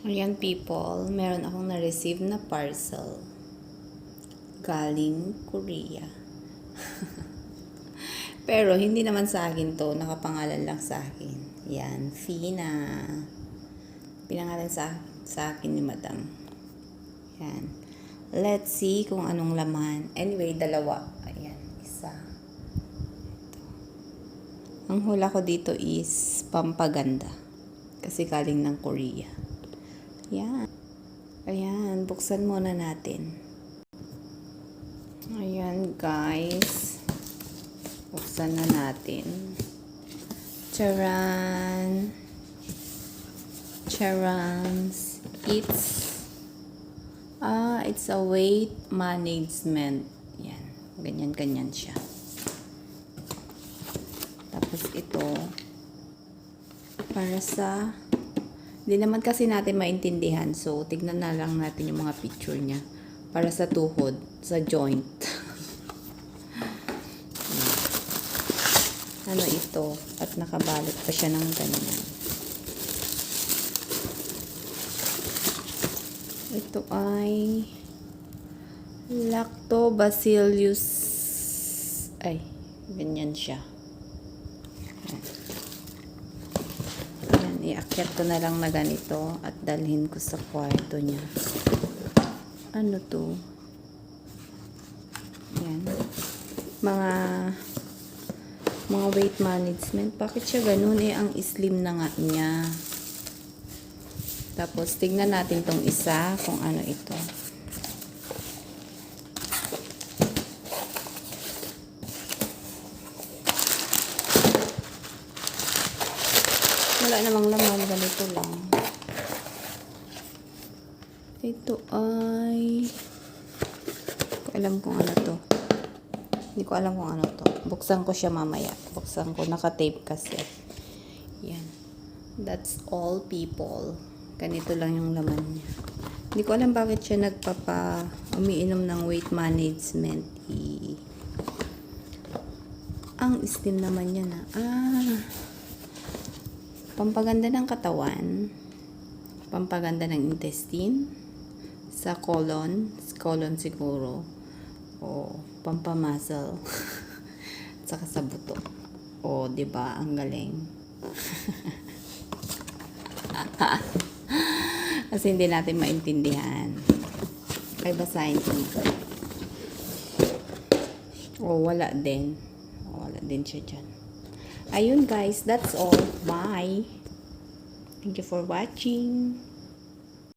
Ayan people, meron akong na-receive na parcel galing Korea. Pero hindi naman sa akin to, nakapangalan lang sa akin. Yan, Fina. Pinangalan sa akin ni Madam. Yan. Let's see kung anong laman. Anyway, dalawa. Ayan, isa. Ito. Ang hula ko dito is pampaganda. Kasi galing ng Korea. Yan. Ayan, buksan muna natin. Ayan, guys. Buksan na natin. Charan! Charans! It's a weight management. Yan. Ganyan-ganyan siya. Tapos ito, para sa hindi naman kasi natin maintindihan. So, tignan na lang natin yung mga picture niya. Para sa tuhod, sa joint. Ano ito? At nakabalot pa siya ng ganyan. Ito ay Lactobacillus. Ay, ganyan siya. Iakyat ko na lang na ganito at dalhin ko sa kwarto niya. Ano to? Yan. Mga weight management. Bakit siya ganun? Ang slim na nga niya. Tapos, tignan natin tong isa kung ano ito. Wala namang laman, ganito lang. Ito ay hindi ko alam kung ano to. Hindi ko alam kung ano to. Buksan ko siya mamaya. Buksan ko, naka-tape kasi. Yan. That's all people. Ganito lang yung laman niya. Hindi ko alam bakit siya umiinom ng weight management. Ang slim naman niya na. Pampaganda ng katawan, pampaganda ng intestine, sa colon siguro, o pampamuscle, saka sa buto. O, diba? Ang galing. Kasi hindi natin maintindihan. Kaya basahin ko. O, wala din. Wala din siya dyan. Ayun guys, that's all. Bye. Thank you for watching.